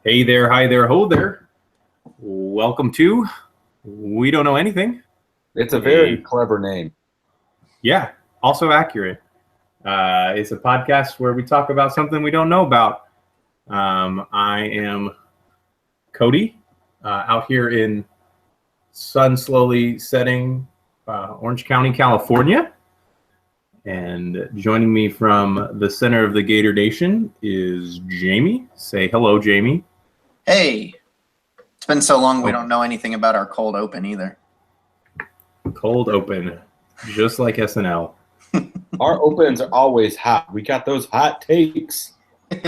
Hey there, hi there, ho there. Welcome to We Don't Know Anything. It's a very clever name. Yeah, also accurate. It's a podcast where we talk about something we don't know about. I am Cody, out here in sun slowly setting Orange County, California. And joining me from the center of the Gator Nation is Jamie. Say hello, Jamie. Hey, it's been so long we don't know anything about our cold open either. Cold open, just like SNL. Our opens are always hot. We got those hot takes. And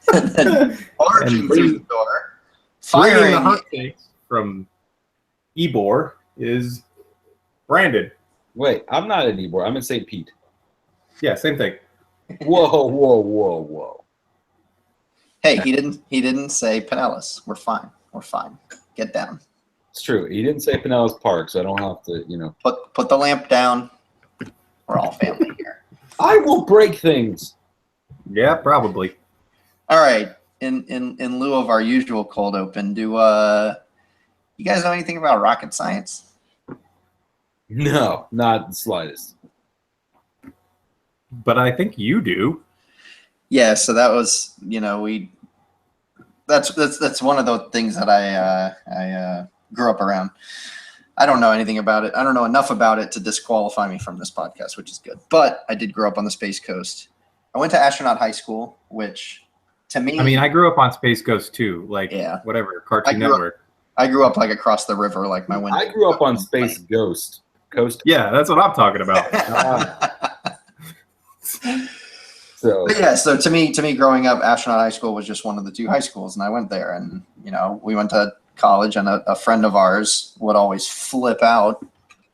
then barging through the door, firing the hot takes from Ybor is Brandon. Wait, I'm not in Ybor. I'm in St. Pete. Yeah, same thing. Whoa. Hey, he didn't say Pinellas. We're fine. Get down. It's true. He didn't say Pinellas Park, so I don't have to, Put the lamp down. We're all family here. I will break things. Yeah, probably. All right. In lieu of our usual cold open, do you guys know anything about rocket science? No, not the slightest. But I think you do. Yeah, so that was, that's one of those things that I grew up around. I don't know anything about it. I don't know enough about it to disqualify me from this podcast, which is good. But I did grow up on the Space Coast. I went to astronaut high school, which to me, I grew up on Space Coast too, whatever, Cartoon Network. I grew up like across the river, like my window. I grew up on Space Ghost. Coast. Yeah, that's what I'm talking about. So to me, growing up, astronaut high school was just one of the two high schools, and I went there, and we went to college, and a friend of ours would always flip out.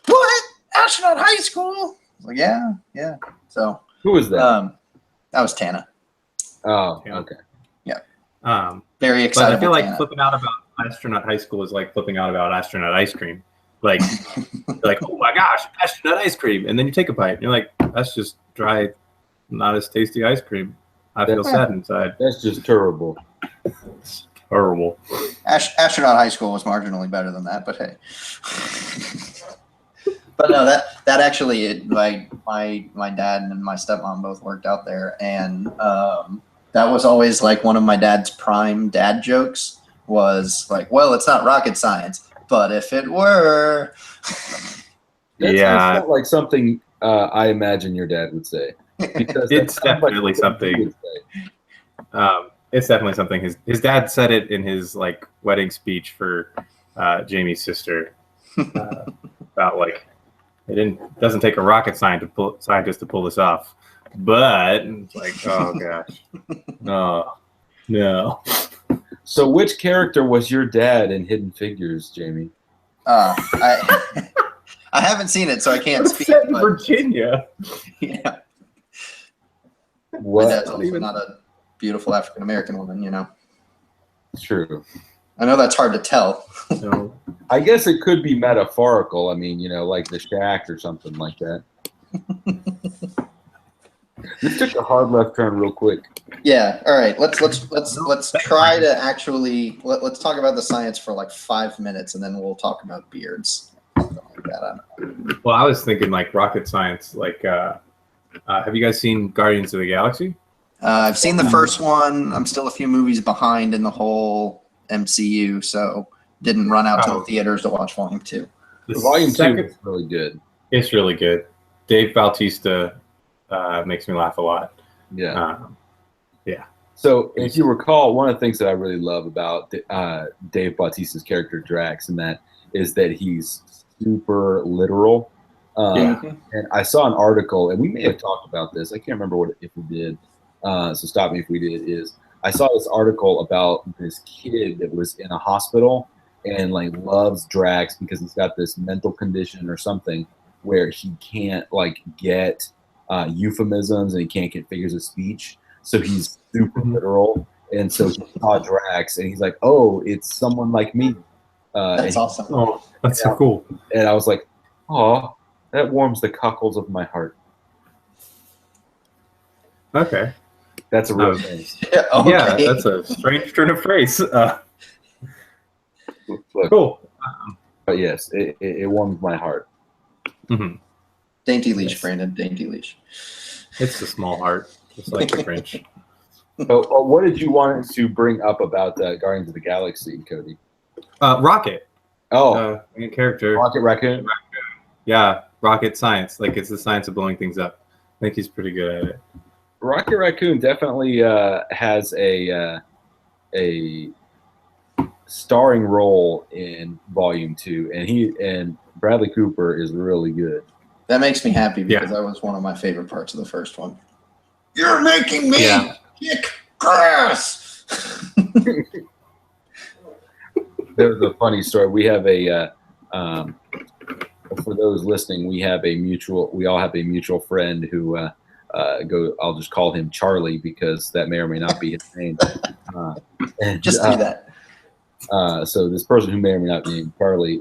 What? Astronaut high school? I was like, yeah. So who was that? That was Tana. Oh, okay. Yeah. Very excited. But I feel like flipping out about astronaut high school is like flipping out about astronaut ice cream. Like, oh my gosh, astronaut ice cream, and then you take a bite, and you're like, that's just dry, not as tasty ice cream. I feel sad inside. That's just terrible. It's terrible. Astronaut high school was marginally better than that, but hey. But no, that actually, my dad and my stepmom both worked out there, and that was always like one of my dad's prime dad jokes was like, well, it's not rocket science, but if it were. That sounds like something I imagine your dad would say. Because it's definitely something. It's definitely something. His dad said it in his wedding speech for Jamie's sister about it doesn't take a rocket scientist to pull this off, but it's like, oh gosh, no. So which character was your dad in Hidden Figures, Jamie? I haven't seen it, so I can't speak. Set in Virginia. Yeah. What? My dad's also not a beautiful African American woman, True. I know that's hard to tell. No. I guess it could be metaphorical. Like the shack or something like that. This took a hard left turn real quick. Yeah. All right. Let's try to actually let's talk about the science for 5 minutes, and then we'll talk about beards. Something like that. Well, I was thinking rocket science. Have you guys seen Guardians of the Galaxy? I've seen the first one. I'm still a few movies behind in the whole MCU, so didn't run out to the theaters to watch Volume 2. Volume 2 is really good. It's really good. Dave Bautista makes me laugh a lot. Yeah. Yeah. So if you recall, one of the things that I really love about Dave Bautista's character Drax, and that is that he's super literal. And I saw an article, and we may have talked about this. I can't remember if we did. So stop me if we did. I saw this article about this kid that was in a hospital and loves Drax because he's got this mental condition or something where he can't get euphemisms and he can't get figures of speech. So he's super literal. And so he saw Drax and he's like, oh, it's someone like me. That's awesome. Oh, that's so cool. And I was like, oh, that warms the cockles of my heart. Okay. That's a real thing. Yeah, okay. Yeah, that's a strange turn of phrase. Look, Cool. but yes, it warms my heart. Mm-hmm. Dainty leash, Yes. Brandon. Dainty leash. It's a small heart, just like the French. So, what did you want to bring up about Guardians of the Galaxy, Cody? Rocket. Main character. Rocket Raccoon. Yeah, rocket science. Like, it's the science of blowing things up. I think he's pretty good at it. Rocket Raccoon definitely has a starring role in Volume 2, and Bradley Cooper is really good. That makes me happy because that was one of my favorite parts of the first one. You're making me kick grass. There's a funny story. We have for those listening, we all have a mutual friend who I'll just call him Charlie because that may or may not be his name. Just do that. So this person who may or may not be named Charlie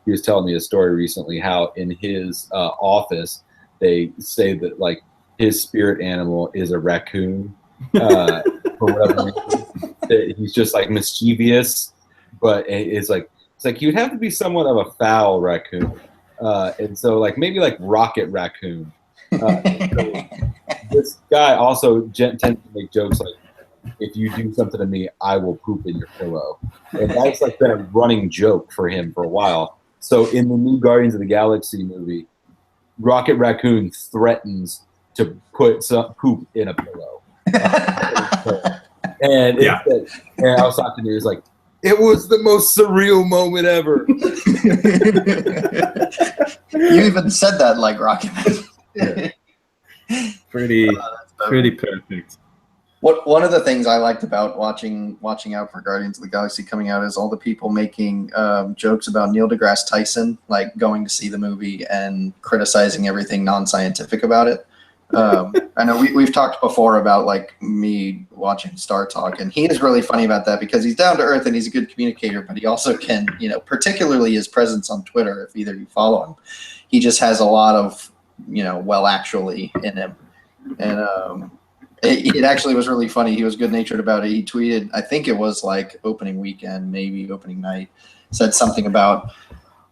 he was telling me a story recently how in his office they say that like his spirit animal is a raccoon for whatever reason. He's just like mischievous, but it's like you'd have to be somewhat of a foul raccoon, and so like maybe like Rocket Raccoon. So this guy also tends to make jokes like, if you do something to me, I will poop in your pillow. And that's like been a running joke for him for a while. So in the new Guardians of the Galaxy movie, Rocket Raccoon threatens to put some poop in a pillow. And I was talking to him, he was like, it was the most surreal moment ever. You even said that like Rocket. Pretty perfect. One of the things I liked about watching out for Guardians of the Galaxy coming out is all the people making jokes about Neil deGrasse Tyson, like going to see the movie and criticizing everything non-scientific about it. I know we've talked before about like me watching Star Talk, and he is really funny about that because he's down to earth and he's a good communicator, but he also can, particularly his presence on Twitter, if either you follow him, he just has a lot of, well, actually in him. And it actually was really funny. He was good-natured about it. He tweeted, I think it was like opening weekend, maybe opening night, said something about,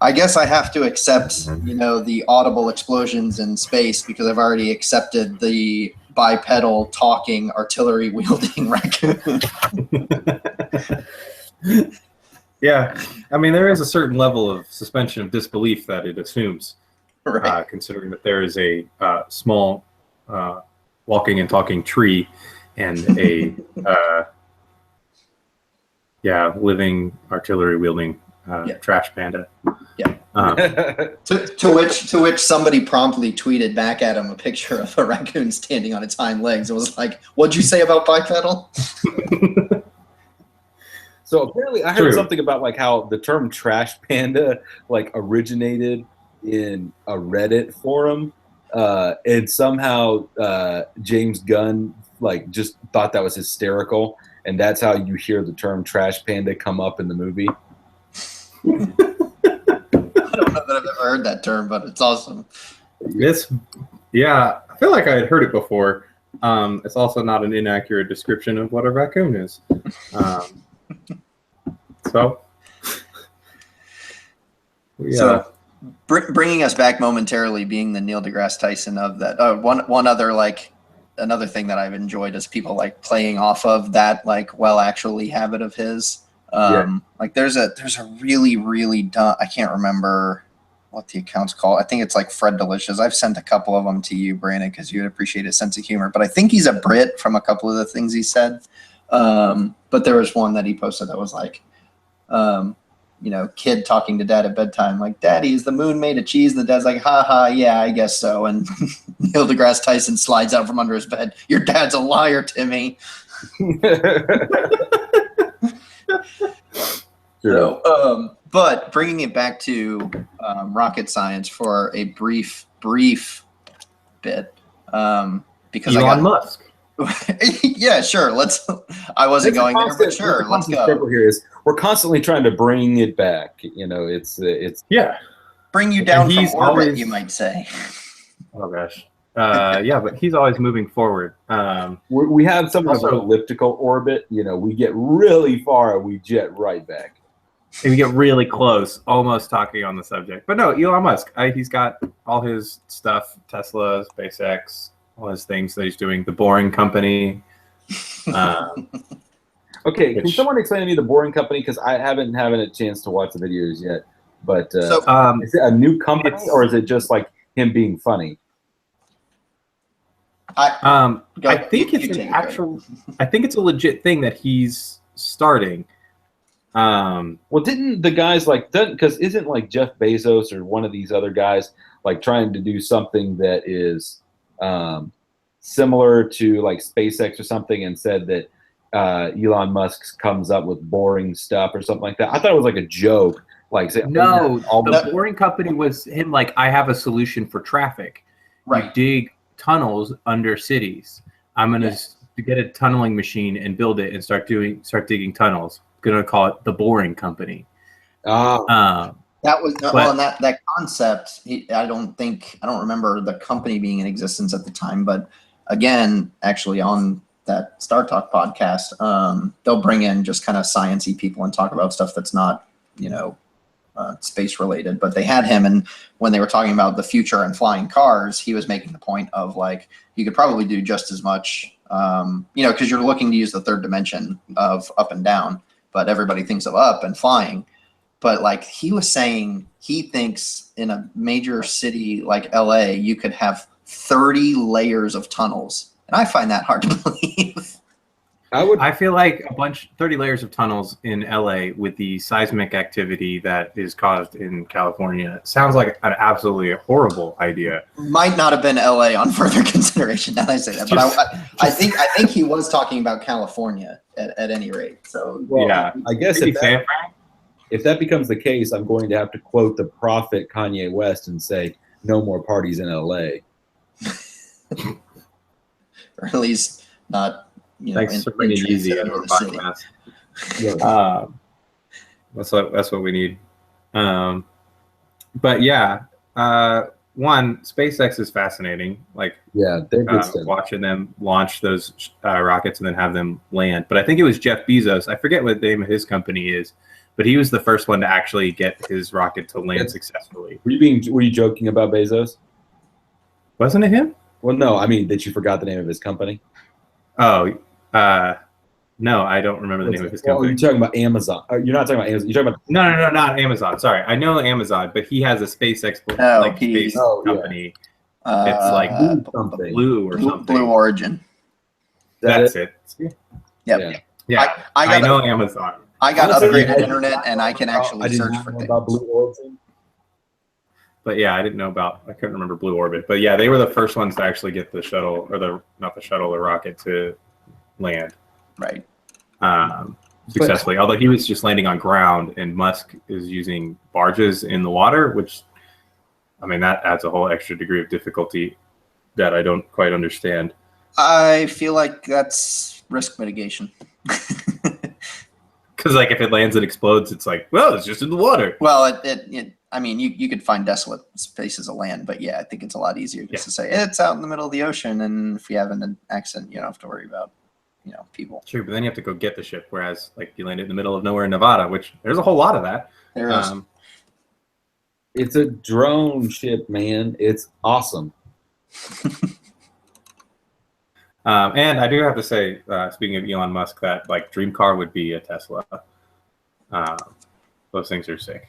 I guess I have to accept, the audible explosions in space because I've already accepted the bipedal talking artillery wielding raccoon. Yeah. I mean, there is a certain level of suspension of disbelief that it assumes, Right. Considering that there is a small walking and talking tree and a living artillery wielding trash panda. Yeah. To which somebody promptly tweeted back at him a picture of a raccoon standing on its hind legs. It was like, what'd you say about bipedal? So apparently I heard something about like how the term trash panda like originated in a Reddit forum. And somehow James Gunn like just thought that was hysterical, and that's how you hear the term trash panda come up in the movie. I don't know that I've ever heard that term, but it's awesome. I feel like I had heard it before. It's also not an inaccurate description of what a raccoon is. So bringing us back momentarily, being the Neil deGrasse Tyson of that. One other another thing that I've enjoyed is people like playing off of that actually habit of his. Like there's a really, really dumb, I can't remember what the account's called. I think it's like Fred Delicious. I've sent a couple of them to you, Brandon, because you would appreciate his sense of humor. But I think he's a Brit from a couple of the things he said. But there was one that he posted that was like, kid talking to dad at bedtime, like, Daddy, is the moon made of cheese? And the dad's like, ha ha, yeah, I guess so. And Neil deGrasse Tyson slides out from under his bed. Your dad's a liar, Timmy. So, but bringing it back to rocket science for a brief bit, because Elon Musk. Yeah, sure. I wasn't going there, but sure, let's go. Here is we're constantly trying to bring it back. It's bring you down from orbit, you might say. Oh gosh, Yeah, but he's always moving forward. We have some Also- of an elliptical orbit. You know, we get really far and we jet right back. And we get really close, almost talking on the subject. But no, Elon Musk, he's got all his stuff, Tesla, SpaceX, all his things that he's doing. The Boring Company. Okay, can Which- someone explain to me the Boring Company? Because I haven't had a chance to watch the videos yet. But So- is it a new company it's- or is it just like him being funny? I Go- think you it's take an it, actual. I think it's a legit thing that he's starting. Well, didn't the guys like because isn't like Jeff Bezos or one of these other guys like trying to do something that is similar to like SpaceX or something, and said that Elon Musk comes up with boring stuff or something like that? I thought it was like a joke. Like say, No, all the Boring Company was him. Like, I have a solution for traffic. You Right. dig tunnels under cities. I'm gonna get a tunneling machine and build it and start digging tunnels. Gonna call it the Boring Company. Ah, That was But- well, and that concept. I don't remember the company being in existence at the time, but again, actually on that Star Talk podcast, they'll bring in just kind of sciencey people and talk about stuff that's not, space related. But they had him, and when they were talking about the future and flying cars, he was making the point of like you could probably do just as much, because you're looking to use the third dimension of up and down, but everybody thinks of up and flying. But like he was saying, he thinks in a major city like LA, you could have 30 layers of tunnels. And I find that hard to believe. I feel like 30 layers of tunnels in LA with the seismic activity that is caused in California sounds like an absolutely horrible idea. Might not have been LA on further consideration now that I say that. But I think he was talking about California at any rate. So well, yeah. I guess Maybe if that becomes the case, I'm going to have to quote the prophet Kanye West and say, "No more parties in LA." or at least not, Thanks for bringing it easy into the podcast. That's what we need. But yeah, one, SpaceX is fascinating. Like, Yeah, they're good stuff. watching them launch those rockets and then have them land. But I think it was Jeff Bezos. I forget what the name of his company is, but he was the first one to actually get his rocket to land successfully. Were you joking about Bezos? Wasn't it him? Well, no, I mean that you forgot the name of his company. Oh, no, I don't remember the name of his company. You're talking about Amazon. You're not talking about Amazon. You're talking about No, not Amazon. Sorry, I know Amazon, but he has a SpaceX space company. It's like something. Blue or something. Blue Origin. That's it. Yep. Yeah, I know Amazon. I got Honestly, upgraded internet, and I can actually search for know things. about Blue Origin. But yeah, I didn't know about. I couldn't remember Blue Orbit. But yeah, they were the first ones to actually get the shuttle, or the rocket to land. Right. Successfully. Although he was just landing on ground, and Musk is using barges in the water, which, I mean, that adds a whole extra degree of difficulty that I don't quite understand. I feel like that's risk mitigation. Because like if it lands and explodes, it's like, well, it's just in the water. Well, I mean, you could find desolate spaces of land, but yeah, I think it's a lot easier just to say it's out in the middle of the ocean, and if you have an accident, you don't have to worry about, people. True, but then you have to go get the ship. Whereas, like, you land it in the middle of nowhere in Nevada, which there's a whole lot of that. There is. It's a drone ship, man. It's awesome. And I do have to say, speaking of Elon Musk, that like dream car would be a Tesla. Those things are sick.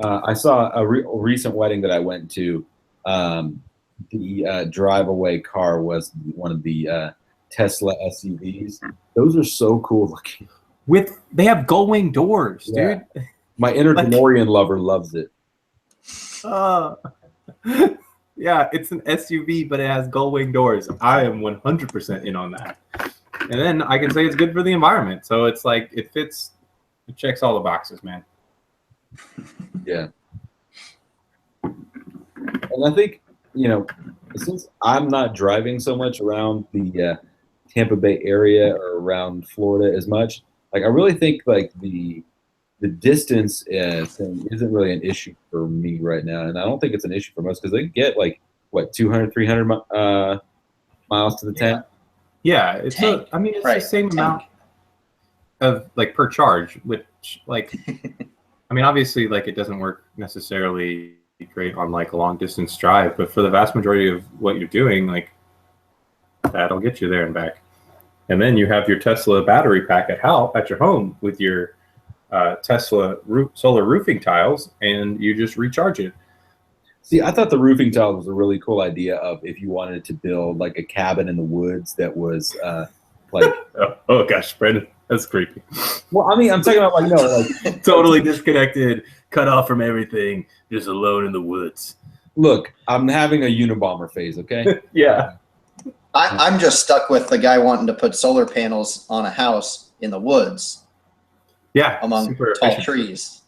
I saw a recent wedding that I went to. The drive-away car was one of the Tesla SUVs. Those are so cool looking. They have gull-wing doors, Yeah. dude. My inner DeLorean lover loves it. Yeah, it's an SUV, but it has gull-wing doors. I am 100% in on that. And then I can say it's good for the environment. So it's like it checks all the boxes, man. Yeah. And I think, since I'm not driving so much around the Tampa Bay area or around Florida as much, like I really think like the distance thing isn't really an issue for me right now, and I don't think it's an issue for most because they get like what 200, 300 miles to the tank. Yeah, it's Tank. it's Right. the same Tank. amount of like per charge, which like obviously like it doesn't work necessarily great on like a long distance drive, but for the vast majority of what you're doing, like that'll get you there and back. And then you have your Tesla battery pack at your home with your Tesla solar roofing tiles, and you just recharge it. See, I thought the roofing tiles was a really cool idea of if you wanted to build like a cabin in the woods that was like. oh gosh, Brandon, that's creepy. Well, I mean, I'm talking about like totally disconnected, cut off from everything, just alone in the woods. Look, I'm having a Unabomber phase, okay? Yeah. I'm just stuck with the guy wanting to put solar panels on a house in the woods. Yeah, among tall trees.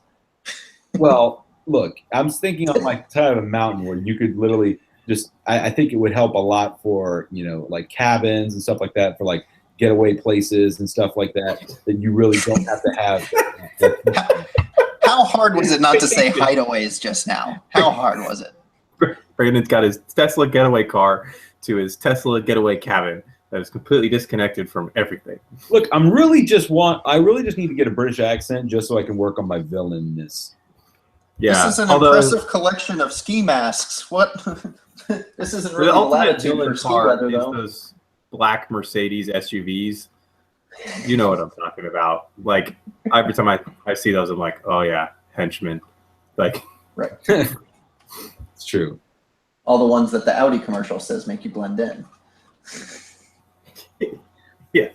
Well, look, I'm thinking on like kind of a mountain where you could literally just. I think it would help a lot for like cabins and stuff like that, for like getaway places and stuff like that. That you really don't have to have. How hard was it not to say hideaways just now? How hard was it? Brandon's got his Tesla getaway car to his Tesla getaway cabin that is completely disconnected from everything. Look, I really just need to get a British accent just so I can work on my villainness. Yeah. This is an impressive collection of ski masks. What? This isn't really the latitude for ski weather, though. Those black Mercedes SUVs. You know what I'm talking about. Like every time I see those, I'm like, oh yeah, henchmen. Like, right. It's true. All the ones that the Audi commercial says make you blend in. Yeah.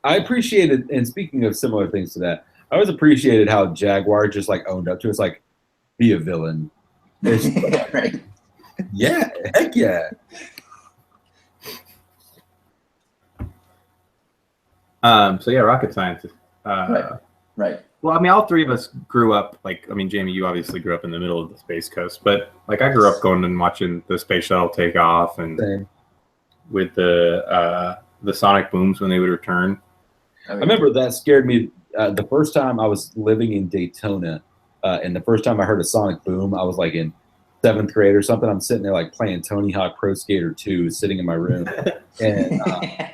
I appreciated, and speaking of similar things to that, I always appreciated how Jaguar just like owned up to it. It's like, be a villain. Yeah, right. Yeah, heck yeah. So yeah, rocket science. Right. Well, all three of us grew up, like, Jamie, you obviously grew up in the middle of the Space Coast, but like I grew up going and watching the space shuttle take off, and Same. with the sonic booms when they would return. I remember that scared me the first time I was living in Daytona, and the first time I heard a sonic boom, I was like in 7th grade or something. I'm sitting there like playing Tony Hawk Pro Skater 2, sitting in my room, and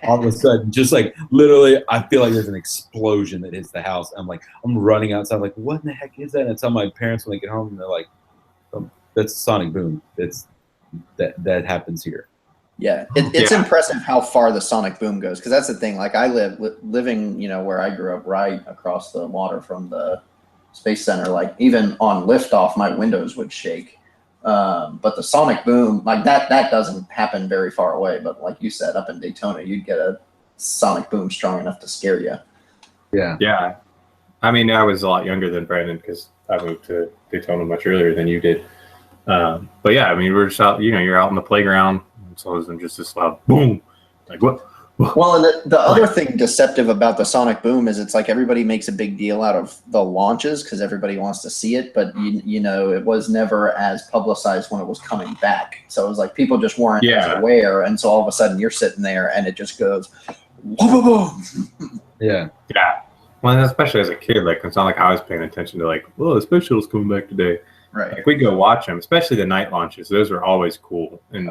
all of a sudden, just like literally, I feel like there's an explosion that hits the house. I'm running outside, like, what in the heck is that? And I tell my parents when they get home, and they're like, that's a sonic boom. That happens here. Yeah, it's impressive how far the sonic boom goes, because that's the thing. Like I living, where I grew up, right across the water from the Space Center. Like even on liftoff, my windows would shake. But the sonic boom, like that doesn't happen very far away. But like you said, up in Daytona, you'd get a sonic boom strong enough to scare you. Yeah. Yeah. I was a lot younger than Brandon because I moved to Daytona much earlier than you did. But yeah, we're just out, you're out in the playground. So it's just this loud boom. Like what? Well, and the other thing deceptive about the sonic boom is it's like everybody makes a big deal out of the launches because everybody wants to see it, but it was never as publicized when it was coming back. So it was like people just weren't as aware, and so all of a sudden you're sitting there and it just goes boom, boom. Yeah. Yeah. Well, especially as a kid, like it's not like I was paying attention to like, well, the space shuttle's coming back today. Right. Like we go watch them, especially the night launches. Those are always cool, and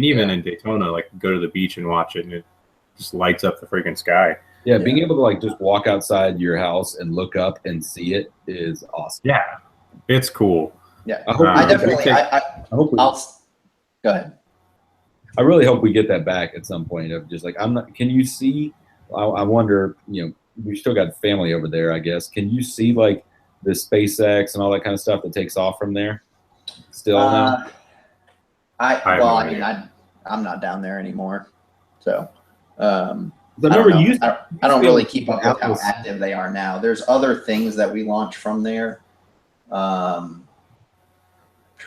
even in Daytona, like go to the beach and watch it, and it just lights up the freaking sky. Yeah, being able to like just walk outside your house and look up and see it is awesome. Yeah, it's cool. Yeah, I hope go ahead. I really hope we get that back at some point. Of just like can you see? I wonder. We still got family over there, I guess. Can you see like the SpaceX and all that kind of stuff that takes off from there? Still now. I'm not down there anymore, so I don't really keep up with how active they are now. There's other things that we launch from there. Trying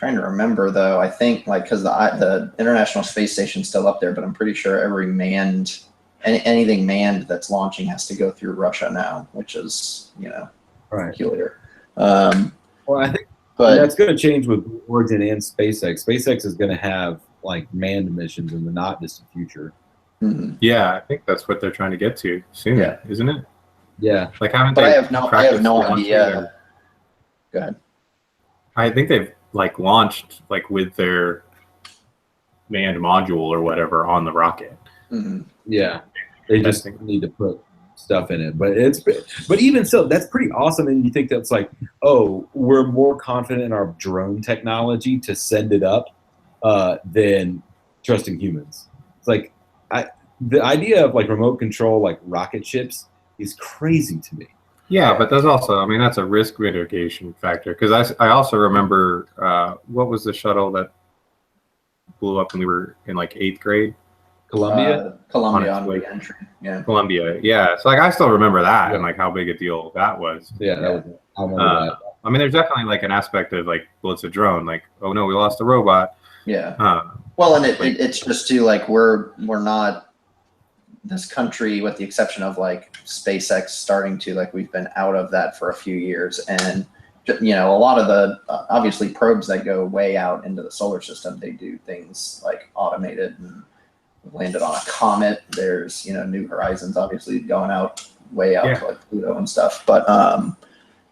to remember though, I think like because the International Space Station's still up there, but I'm pretty sure every anything manned that's launching has to go through Russia now, which is peculiar. Well, I think. But that's going to change with Origin and SpaceX. SpaceX is going to have like manned missions in the not distant future. Mm-hmm. Yeah, I think that's what they're trying to get to soon, isn't it? Yeah. Like haven't but they? I have no idea. Go ahead. I think they've like launched like with their manned module or whatever on the rocket. Mm-hmm. Yeah, they just need to put stuff in it, but even so, that's pretty awesome. And you think that's like, oh, we're more confident in our drone technology to send it up than trusting humans. It's like the idea of like remote control like rocket ships is crazy to me. Yeah, but there's also, I mean, that's a risk mitigation factor, because I also remember what was the shuttle that blew up when we were in like 8th grade? Columbia on re-entry. Yeah. Columbia. Yeah. So like I still remember that and like how big a deal that was. Yeah. I remember that. I mean, there's definitely like an aspect of like, well, it's a drone. Like, oh no, we lost a robot. Yeah. Well, and it's just too like we're not this country, with the exception of like SpaceX starting to, like, we've been out of that for a few years, and you know, a lot of the obviously probes that go way out into the solar system, they do things like automated and landed on a comet. There's, you know, New Horizons obviously going out way out to like Pluto and stuff. But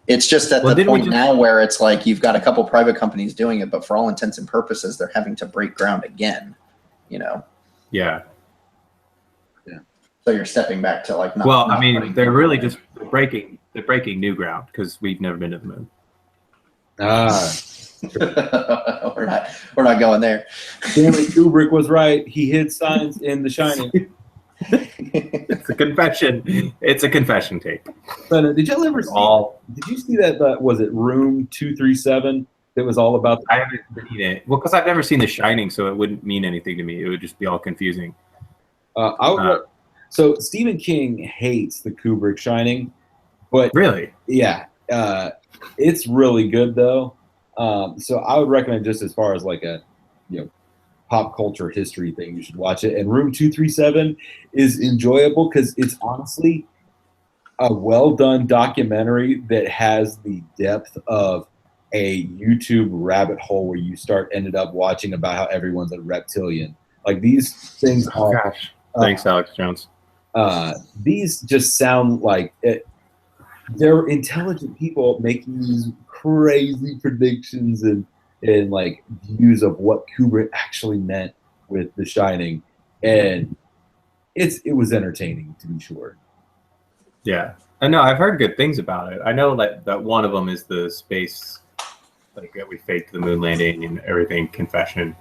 it's just at the point now where it's like you've got a couple private companies doing it, but for all intents and purposes, they're having to break ground again, you know? Yeah. Yeah. So you're stepping back to like, I mean, they're really just breaking new ground, because we've never been to the moon. We're not going there. Stanley Kubrick was right. He hid signs in The Shining. It's a confession. It's a confession tape. But did y'all ever see? Did you see that? Was it Room 237? That was all about. I haven't seen it. Well, because I've never seen The Shining, so it wouldn't mean anything to me. It would just be all confusing. So Stephen King hates the Kubrick Shining, but really, yeah, it's really good though. So I would recommend, just as far as like a, you know, pop culture history thing, you should watch it. And Room 237 is enjoyable because it's honestly a well done documentary that has the depth of a YouTube rabbit hole where you ended up watching about how everyone's a reptilian. Like these things are. Gosh. Thanks, Alex Jones. These just sound like they're intelligent people making these crazy predictions and like views of what Kubrick actually meant with The Shining, and it was entertaining, to be sure. Yeah, I know. I've heard good things about it. I know that one of them is the space, like that we faked the moon landing and everything, confession.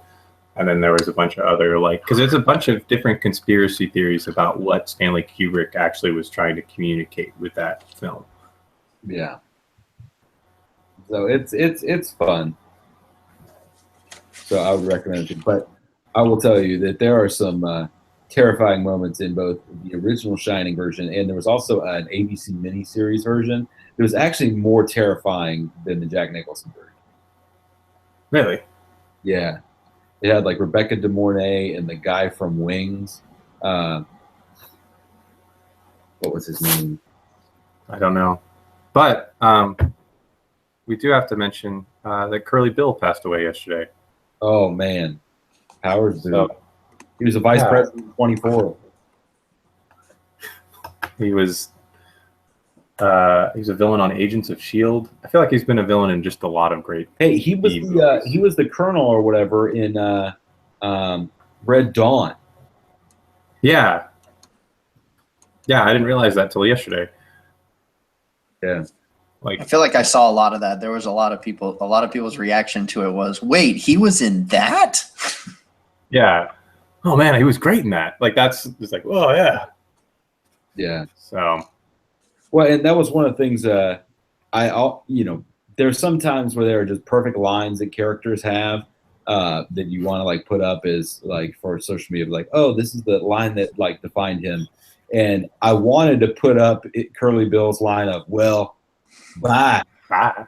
And then there was a bunch of other, like, because there's a bunch of different conspiracy theories about what Stanley Kubrick actually was trying to communicate with that film. Yeah. So it's fun. So I would recommend it. But I will tell you that there are some terrifying moments in both the original Shining version, and there was also an ABC miniseries version that was actually more terrifying than the Jack Nicholson version. Really? Yeah. It had like Rebecca De Mornay and the guy from Wings. What was his name? I don't know. But we do have to mention that Curly Bill passed away yesterday. Oh, man. Powers Bill. He was a vice president in 24. He was a villain on Agents of S.H.I.E.L.D. I feel like he's been a villain in just a lot of great. Hey, he was the colonel or whatever in Red Dawn. Yeah. Yeah, I didn't realize that till yesterday. Yeah. Like, I feel like I saw a lot of that. There was a lot of people's reaction to it was, wait, he was in that? Yeah. Oh man, he was great in that. Like that's just like, oh yeah. Yeah. So well, and that was one of the things there's some times where there are just perfect lines that characters have that you want to like put up as like for social media, like, oh, this is the line that like defined him. And I wanted to put up Curly Bill's line of, well, bye.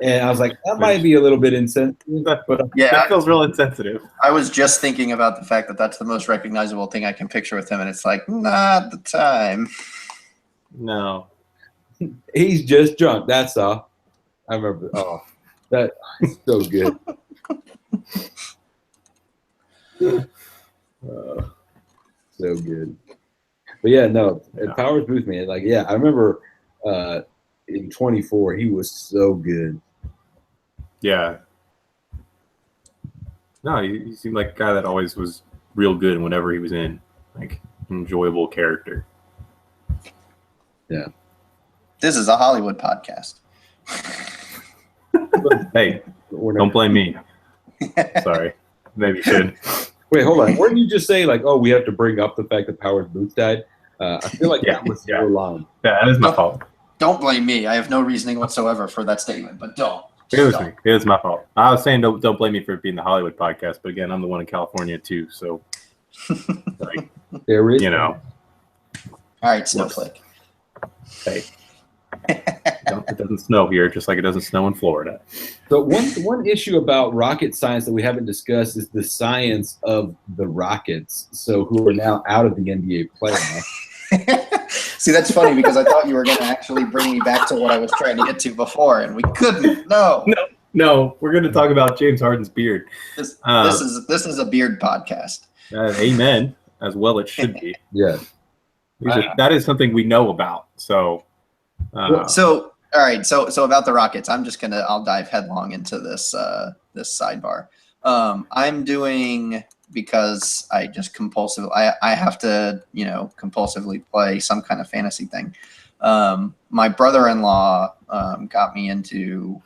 And I was like, that might be a little bit insensitive, but yeah, that feels real insensitive. I was just thinking about the fact that that's the most recognizable thing I can picture with him, and it's like, not the time. No. He's just drunk, that's all. I remember, that's so good. So good. But yeah, no, Powers Booth, man, like, yeah, I remember in 24, he was so good. Yeah. No, he seemed like a guy that always was real good whenever he was in. Like, enjoyable character. Yeah. This is a Hollywood podcast. Hey, don't blame me. Sorry. Maybe you should. Wait, hold on. Weren't you just saying, like, oh, we have to bring up the fact that Powers Booth died? I feel like that was your line. Yeah, that is my fault. Don't blame me. I have no reasoning whatsoever for that statement, but don't. It was me. It was my fault. I was saying don't blame me for it being the Hollywood podcast, but again, I'm the one in California too, so like, there is, you know. All right, Snowflake. Hey, it doesn't snow here, just like it doesn't snow in Florida. So one issue about rocket science that we haven't discussed is the science of the Rockets. So who are now out of the NBA playoffs. See, that's funny because I thought you were going to actually bring me back to what I was trying to get to before, and we couldn't. No, we're going to talk about James Harden's beard. This is a beard podcast. Amen, as well it should be. Yeah, that is something we know about. So, all right. So about the Rockets, I'll dive headlong into this this sidebar. I'm doing, because I just I have to, compulsively play some kind of fantasy thing. My brother-in-law got me into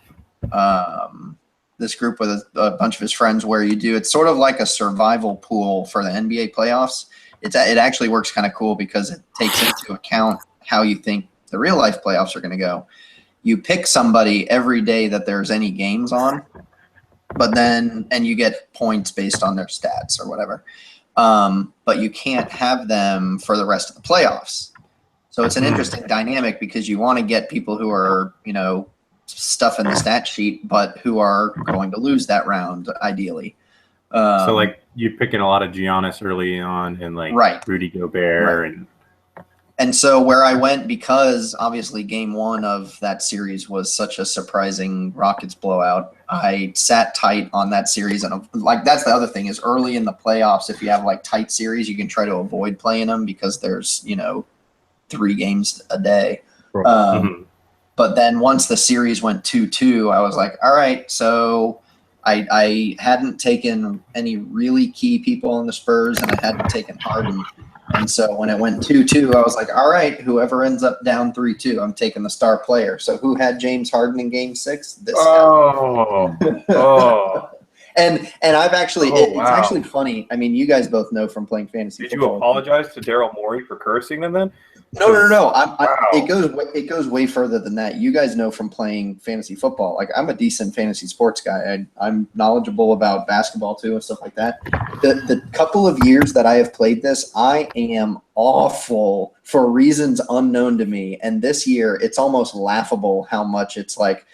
this group with a bunch of his friends where it's sort of like a survival pool for the NBA playoffs. It actually works kind of cool because it takes into account how you think the real life playoffs are going to go. You pick somebody every day that there's any games on, and you get points based on their stats or whatever. But you can't have them for the rest of the playoffs. So it's an interesting dynamic because you want to get people who are, stuff in the stat sheet, but who are going to lose that round, ideally. So like you're picking a lot of Giannis early on and like Rudy Gobert and so where I went, because obviously game one of that series was such a surprising Rockets blowout, I sat tight on that series. And like, that's the other thing is early in the playoffs, if you have like tight series, you can try to avoid playing them because there's, 3 games a day. But then once the series went 2-2, I was like, all right, so I hadn't taken any really key people on the Spurs and I hadn't taken Harden. And so when it went 2-2, I was like, all right, whoever ends up down 3-2, I'm taking the star player. So who had James Harden in game 6? This guy. And I've actually, it's actually funny. I mean, you guys both know from playing fantasy Did football. you apologize to Daryl Morey for cursing them then? No. It goes way further than that. You guys know from playing fantasy football. Like, I'm a decent fantasy sports guy. I'm knowledgeable about basketball too and stuff like that. The couple of years that I have played this, I am awful for reasons unknown to me. And this year, it's almost laughable how much it's like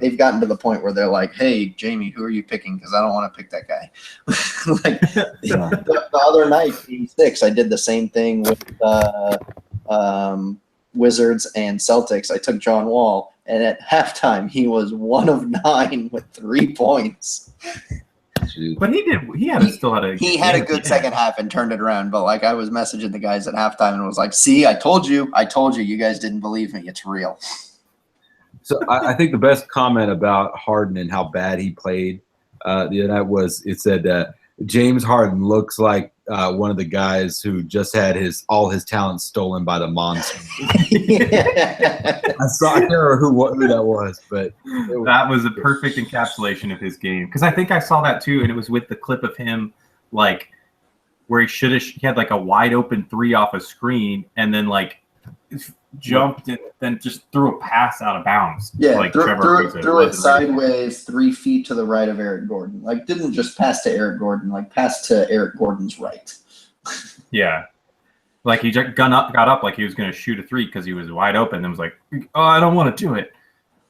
they've gotten to the point where they're like, hey, Jamie, who are you picking? Because I don't want to pick that guy. The other night, game 6, I did the same thing with Wizards and Celtics. I took John Wall, and at halftime, he was 1 of 9 with 3 points. But he had a good second half and turned it around. But like, I was messaging the guys at halftime and was like, see, I told you, you guys didn't believe me. It's real. So I think the best comment about Harden and how bad he played the other night was it said that James Harden looks like one of the guys who just had all his talent stolen by the monster. I can't remember who that was, but that was a perfect encapsulation of his game. Because I think I saw that too, and it was with the clip of him like where he had like a wide open 3 off a screen, and then like jumped and then just threw a pass out of bounds. Yeah, like threw it sideways 3 feet to the right of Eric Gordon. Like, didn't just pass to Eric Gordon, like passed to Eric Gordon's right. Yeah. Like he got up like he was going to shoot a 3 because he was wide open and was like, oh, I don't want to do it.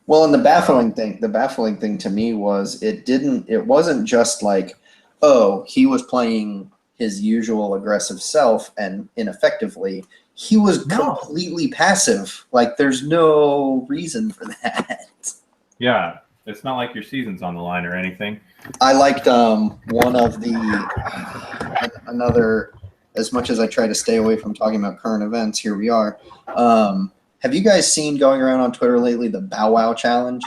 Well, and the baffling thing to me was it wasn't just like, oh, he was playing his usual aggressive self and ineffectively. He was completely passive. Like, there's no reason for that. Yeah, it's not like your season's on the line or anything. I liked one of another. As much as I try to stay away from talking about current events, here we are. Have you guys seen going around on Twitter lately the Bow Wow Challenge?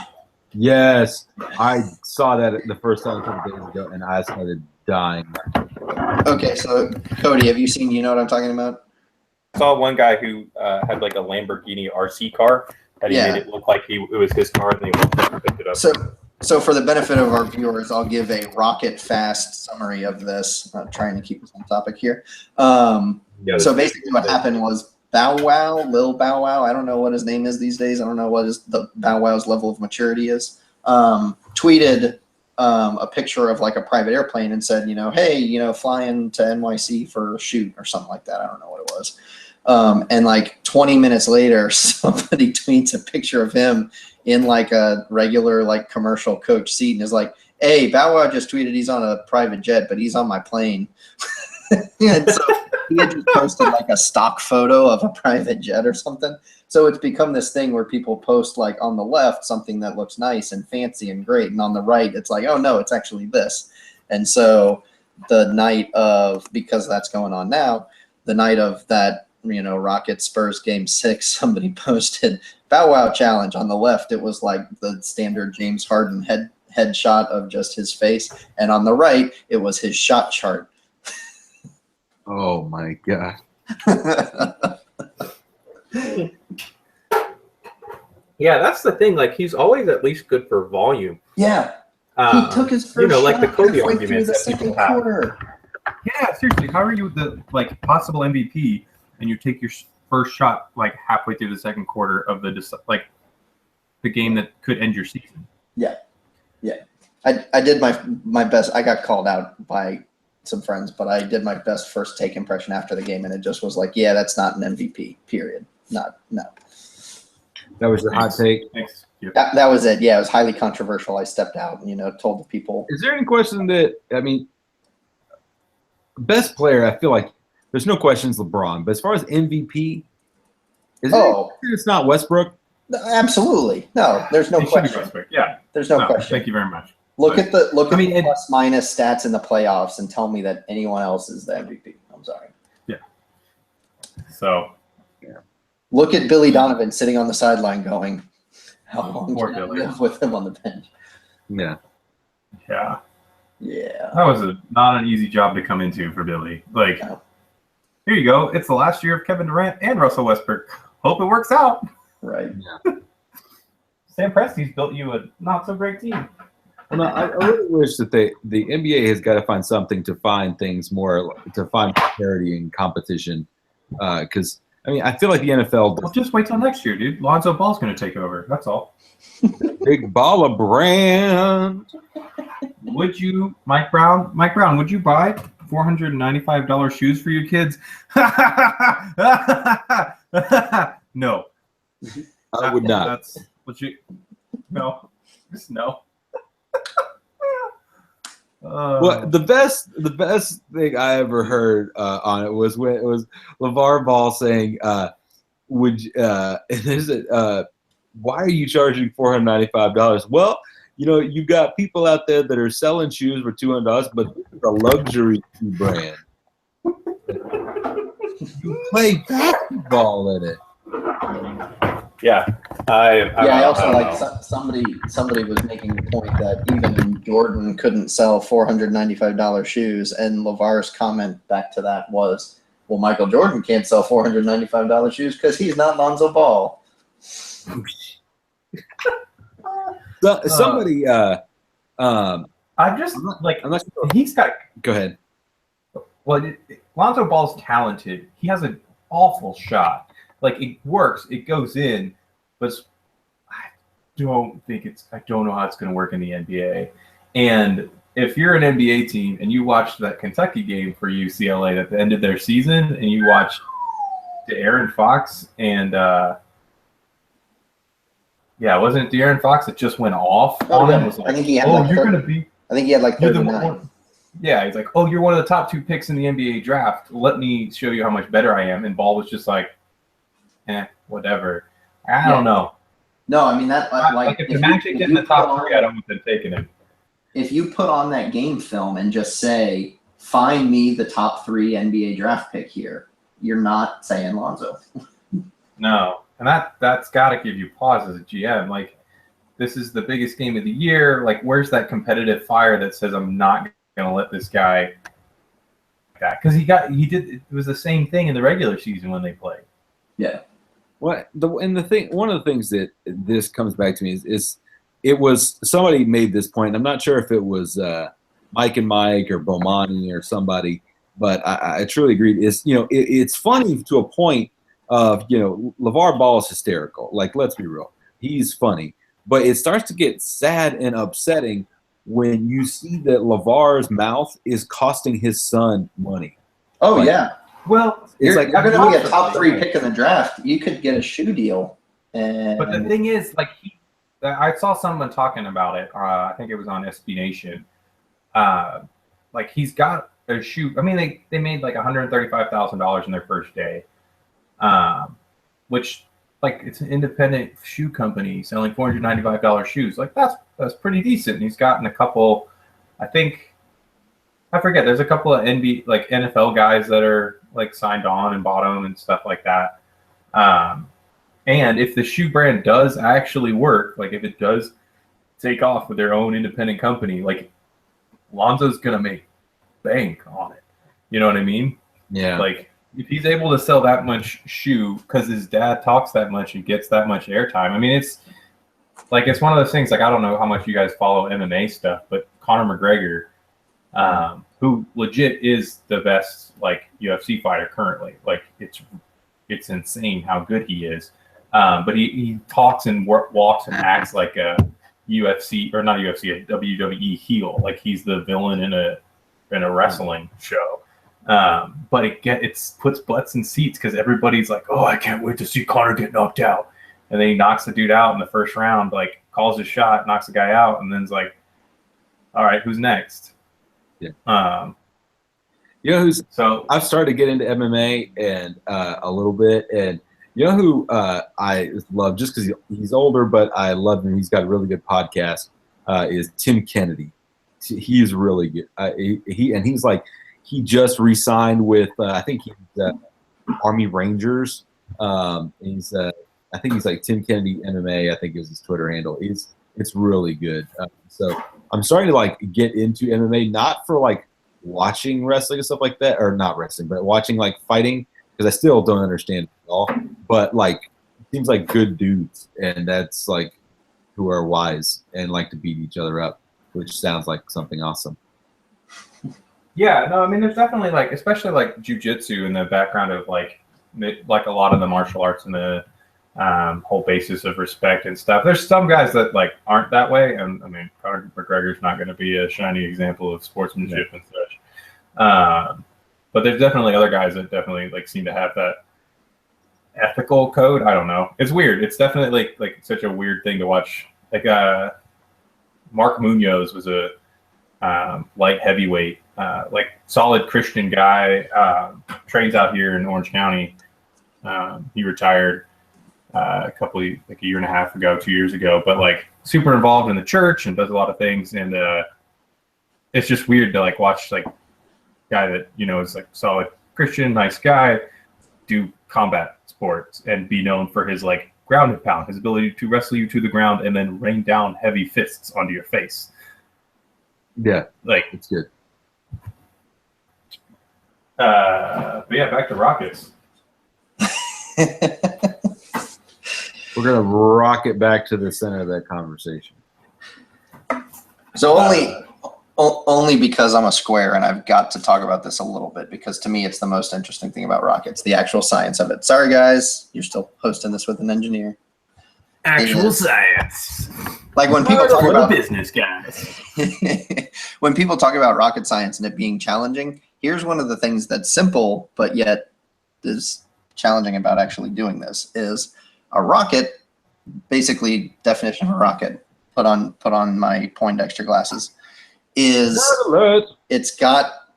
Yes, I saw that the first time a couple days ago, and I started dying. Okay, so Cody, have you seen? You know what I'm talking about? I saw one guy who had like a Lamborghini RC car that he made it look like it was his car, and he picked it up. So for the benefit of our viewers, I'll give a rocket fast summary of this. I'm trying to keep us on topic here. So basically, what happened was Lil Bow Wow. I don't know what his name is these days. I don't know what the Bow Wow's level of maturity is. Tweeted a picture of like a private airplane and said, hey, flying to NYC for a shoot or something like that. I don't know what it was. And like 20 minutes later, somebody tweets a picture of him in like a regular like commercial coach seat and is like, hey, Bow Wow just tweeted he's on a private jet, but he's on my plane. And so he had just posted like a stock photo of a private jet or something. So it's become this thing where people post like on the left something that looks nice and fancy and great, and on the right it's like, oh no, it's actually this. And so the night of, because that's going on now, the night of that, Rocket Spurs game 6, somebody posted Bow Wow challenge. On the left it was like the standard James Harden headshot of just his face, and on the right it was his shot chart. Oh my god. Yeah, that's the thing. Like, he's always at least good for volume. Yeah. He took his first shot like the Cody halfway argument through the that second people have. quarter. Yeah, seriously. How are you the possible MVP and you take your first shot like halfway through the second quarter of the game that could end your season? Yeah. I did my best. I got called out by some friends, but I did my best first take impression after the game, and it just was like, yeah, that's not an MVP. Period. No. That was your hot take. Thanks. Yep. That was it. Yeah, it was highly controversial. I stepped out and told the people. Is there any question that best player? I feel like there's no questions LeBron, but as far as MVP, it's not Westbrook. Absolutely, no. There's no question. Yeah, there's no question. Thank you very much. Look at the plus minus stats in the playoffs and tell me that anyone else is the MVP. I'm sorry. Yeah. So. Yeah. Look at Billy Donovan sitting on the sideline going, how long Poor can I Billy. live with him on the bench? Yeah. Yeah. That was not an easy job to come into for Billy. Like, Here you go. It's the last year of Kevin Durant and Russell Westbrook. Hope it works out. Right. Yeah. Sam Presti's built you a not so great team. Well, no, I really wish that the NBA has got to find something to find parity in competition. Because I feel like the NFL. Well, just wait till next year, dude. Lonzo Ball's going to take over. That's all. Big baller brand. Would you, Mike Brown? Would you buy $495 shoes for your kids? No. I would not. That's what you. No. Just no. Well, the best thing I ever heard on it was when it was LeVar Ball saying, why are you charging $495? Well, you got people out there that are selling shoes for $200, but this is a luxury shoe brand. You play basketball in it. Yeah. I also like somebody was making the point that even Jordan couldn't sell $495 shoes, and LeVar's comment back to that was, well, Michael Jordan can't sell $495 shoes because he's not Lonzo Ball. Somebody I'm just I'm not sure. he's got. Go ahead. Well, Lonzo Ball's talented. He has an awful shot. Like, it works, it goes in, but I don't know how it's going to work in the NBA. And if you're an NBA team and you watched that Kentucky game for UCLA at the end of their season, and you watched De'Aaron Fox and wasn't it De'Aaron Fox that just went off on him? Was like, I think he had I think he had like 39. Yeah, he's like, oh, you're one of the top 2 picks in the NBA draft. Let me show you how much better I am. And Ball was just like, whatever. I don't know. No, that if the Magic get in the top 3, I don't want them taking him. If you put on that game film and just say, find me the top 3 NBA draft pick here, you're not saying Lonzo. No, and that's got to give you pause as a GM. Like, this is the biggest game of the year. Like, where's that competitive fire that says I'm not going to let this guy that because it was the same thing in the regular season when they played. Yeah. One of the things that this comes back to me is it was somebody made this point. I'm not sure if it was Mike and Mike or Bomani or somebody, but I truly agree. It's funny to a point of, LeVar Ball is hysterical. Like, let's be real. He's funny. But it starts to get sad and upsetting when you see that LeVar's mouth is costing his son money. Oh, yeah. Well, you're going to be a top 3 pick in the draft. You could get a shoe deal. But the thing is, like, I saw someone talking about it. I think it was on SB Nation. Like, he's got a shoe. I mean, they made like $135,000 in their first day, which, like, it's an independent shoe company selling $495 shoes. Like, that's pretty decent. And he's gotten a couple. I forget. There's a couple of NFL guys that are like signed on and bought them and stuff like that. And if the shoe brand does actually work, like if it does take off with their own independent company, like Lonzo's gonna make bank on it. You know what I mean? Yeah. Like if he's able to sell that much shoe because his dad talks that much and gets that much airtime. I mean, it's one of those things. Like I don't know how much you guys follow MMA stuff, but Conor McGregor, who legit is the best like UFC fighter currently. Like it's insane how good he is. But he talks and walks and acts like a UFC or not UFC, a WWE heel. Like he's the villain in a wrestling show. But it puts butts in seats because everybody's like, oh, I can't wait to see Conor get knocked out. And then he knocks the dude out in the first round, like calls his shot, knocks the guy out, and then's like, all right, who's next? Yeah. So I've started to get into MMA and a little bit, and you know who I love just because he's older, but I love him. He's got a really good podcast. Is Tim Kennedy? He's really good. He just re-signed with I think he's Army Rangers. I think he's like Tim Kennedy MMA. I think is his Twitter handle. It's really good. So I'm starting to like get into MMA, not for like watching wrestling and stuff like that, or not wrestling, but watching like fighting because I still don't understand it at all. But like, it seems like good dudes, and that's like who are wise and like to beat each other up, which sounds like something awesome. Yeah, no, I mean, there's definitely like, especially like jujitsu in the background of like a lot of the martial arts and the whole basis of respect and stuff. There's some guys that like aren't that way, and I mean, Conor McGregor's not going to be a shiny example of sportsmanship and such. But there's definitely other guys that definitely like seem to have that ethical code. I don't know. It's weird. It's definitely like such a weird thing to watch. Like Mark Munoz was a light heavyweight, like solid Christian guy. Trains out here in Orange County. He retired a year and a half ago, 2 years ago, but like super involved in the church and does a lot of things. And it's just weird to like watch like guy that, is like solid Christian, nice guy, do combat sports and be known for his like ground and pound, his ability to wrestle you to the ground and then rain down heavy fists onto your face. Yeah, like it's good. But yeah, back to Rockets. We're gonna rocket back to the center of that conversation. So only because I'm a square and I've got to talk about this a little bit because to me it's the most interesting thing about rockets, the actual science of it. Sorry guys, you're still hosting this with an engineer. Actual science. Like when people talk about business guys. When people talk about rocket science and it being challenging, here's one of the things that's simple but yet is challenging about actually doing this is a rocket. Basically, definition of a rocket. Put on my Poindexter glasses. Is it's got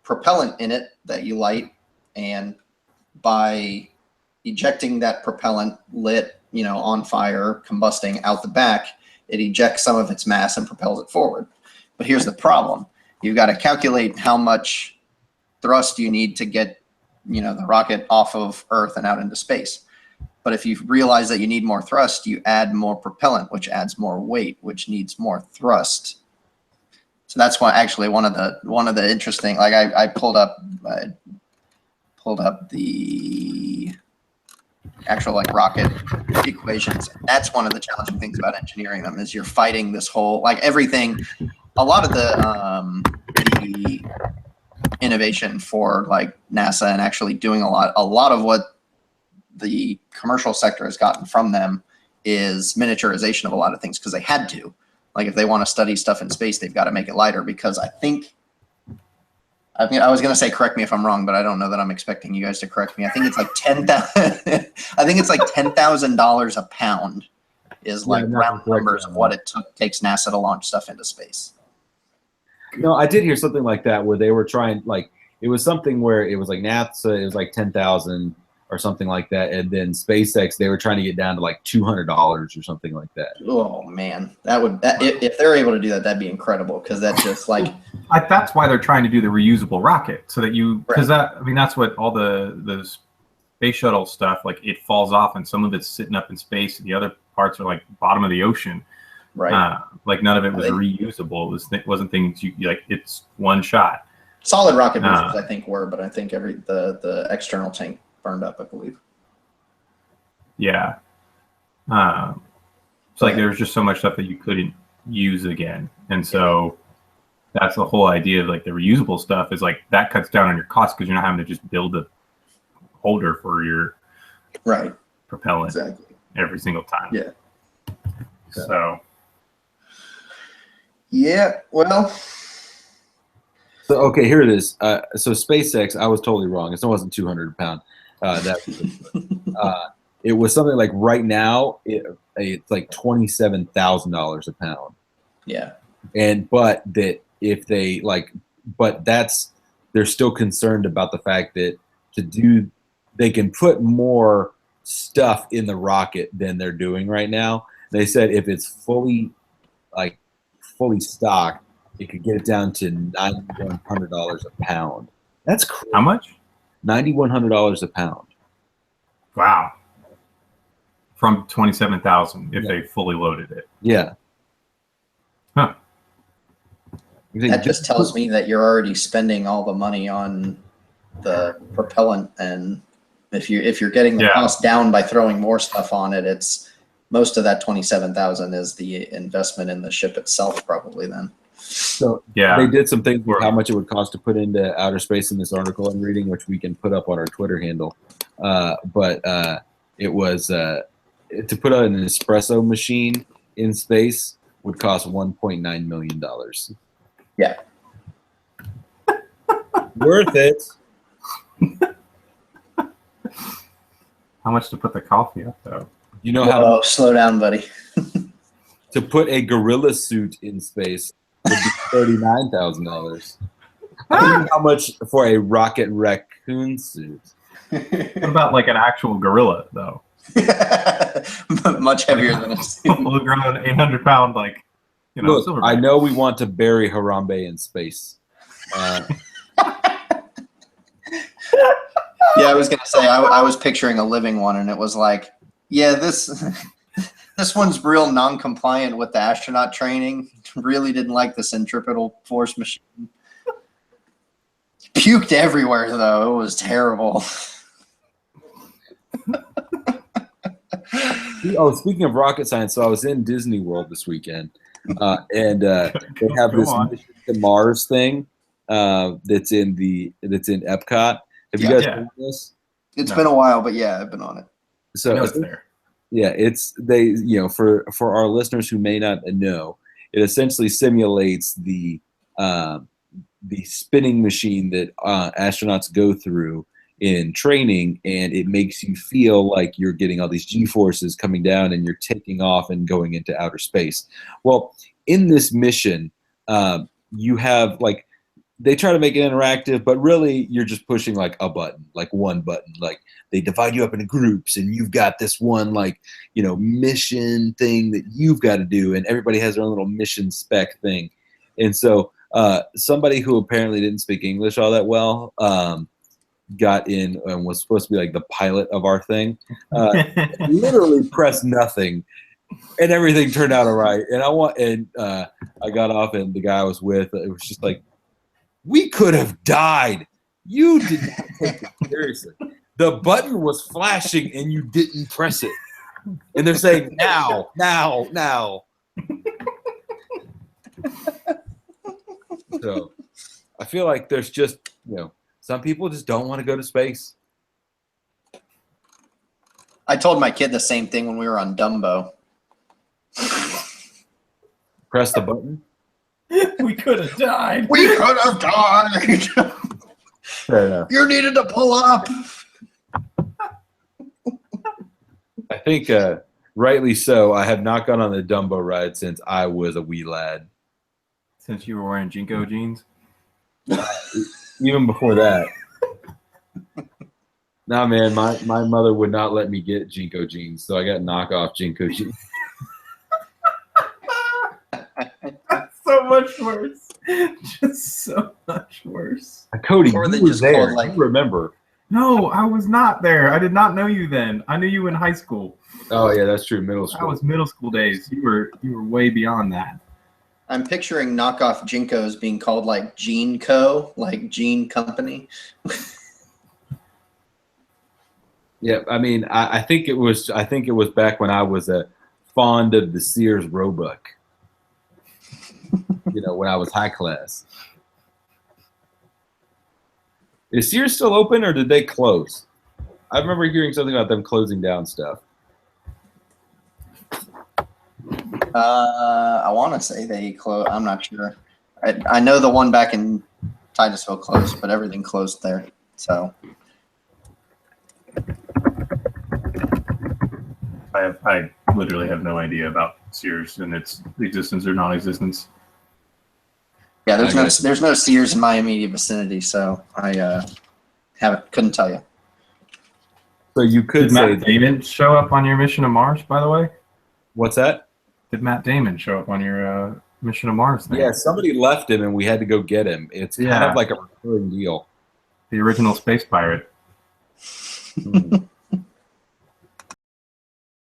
propellant in it that you light, and by ejecting that propellant lit, on fire, combusting out the back, it ejects some of its mass and propels it forward. But here's the problem. You've got to calculate how much thrust you need to get, the rocket off of Earth and out into space. But if you realize that you need more thrust, you add more propellant, which adds more weight, which needs more thrust. So that's one of the interesting. Like I pulled up the actual like rocket equations. That's one of the challenging things about engineering them is you're fighting this whole like everything. A lot of the innovation for like NASA and actually doing a lot of what the commercial sector has gotten from them is miniaturization of a lot of things because they had to. Like if they want to study stuff in space, they've got to make it lighter because I was going to say, correct me if I'm wrong, but I don't know that I'm expecting you guys to correct me. I think it's like $10,000 a pound is like round numbers of what it takes NASA to launch stuff into space. No, I did hear something like that where they were trying, like, it was something where it was like NASA, it was like 10,000 or something like that. And then SpaceX, they were trying to get down to like $200 or something like that. Oh man, if they're able to do that, that'd be incredible. Cause that's just like, that's why they're trying to do the reusable rocket so that that's what all the space shuttle stuff, like it falls off and some of it's sitting up in space and the other parts are like bottom of the ocean. Right. Like none of it was reusable. It wasn't things like it's one shot. Solid rocket boosters, I think were, but I think the external tank burned up, I believe. Yeah. So like there was just so much stuff that you couldn't use again, and so that's the whole idea of like the reusable stuff is like that cuts down on your cost because you're not having to just build a holder for your propellant every single time. Yeah. So. Yeah. Well. So okay, here it is. So SpaceX, I was totally wrong. It wasn't 200 a pound. It was something like right now it's like $27,000 a pound. Yeah. But they're still concerned about the fact that they can put more stuff in the rocket than they're doing right now. They said if it's fully stocked, it could get it down to $9,100 a pound. That's crazy. How much? $9,100 a pound. Wow. From 27,000 if they fully loaded it. Yeah. Huh. That just tells me that you're already spending all the money on the propellant, and if you're getting the cost down by throwing more stuff on it, it's most of that 27,000 is the investment in the ship itself, probably then. So they did some things with how much it would cost to put into outer space in this article I'm reading, which we can put up on our Twitter handle. But it was to put an espresso machine in space would cost $1.9 million. Yeah. Worth it. How much to put the coffee up, though? You know how? Slow down, buddy. To put a gorilla suit in space would be $39,000. How much for a rocket raccoon suit? What about like an actual gorilla, though? Much heavier than a suit. Full grown 800-pound, like, Look, silverback. I know we want to bury Harambe in space. Yeah, I was gonna say I was picturing a living one, and it was like, yeah, this one's real non-compliant with the astronaut training. Really didn't like the centripetal force machine. Puked everywhere, though. It was terrible. Oh, speaking of rocket science, so I was in Disney World this weekend, and they have this mission to Mars thing that's in Epcot. Have you guys done this? It's been a while, but yeah, I've been on it. So it's there. Yeah, for our listeners who may not know, it essentially simulates the spinning machine that astronauts go through in training, and it makes you feel like you're getting all these G-forces coming down and you're taking off and going into outer space. Well, in this mission, you have like, they try to make it interactive, but really you're just pushing like a button, like one button. Like they divide you up into groups and you've got this one mission thing that you've got to do, and everybody has their own little mission spec thing. And so somebody who apparently didn't speak English all that well got in and was supposed to be like the pilot of our thing. Literally pressed nothing And everything turned out all right. And I got off, and the guy I was with, it was just like, we could have died. You did not take it seriously. The button was flashing, and you didn't press it. And they're saying, now. So I feel like there's just, some people just don't want to go to space. I told my kid the same thing when we were on Dumbo. Press the button. We could have died. We could have died. Fair enough. You needed to pull up. I think rightly so. I have not gone on the Dumbo ride since I was a wee lad. Since you were wearing Jinko jeans? Even before that. Nah, man, my mother would not let me get Jinko jeans, so I got knockoff Jinko jeans. That's so much worse. Just so much worse. Cody, Or they you were just there. called, like- You remember. No, I was not there. I did not know you then. I knew you in high school. Oh, yeah, that's true. Middle That school. was middle school days. You were way beyond that. I'm picturing knockoff Jinkos being called like Jean Co., like Jean Company. Yeah, I mean, I think it was back when I was fond of the Sears Roebuck. When I was high class. Is Sears still open, or did they close? I remember hearing something about them closing down stuff. I want to say they closed. I'm not sure. I know the one back in Titusville closed, but everything closed there. So I literally have no idea about Sears and its existence or non-existence. yeah, there's no Sears in my immediate vicinity, so I couldn't tell you. So you could Did say Matt Damon show up on your mission to Mars, by the way? what's that? Did Matt Damon show up on your mission to Mars thing? Yeah, somebody left him, and we had to go get him. It's kind of like a recurring deal. The original space pirate.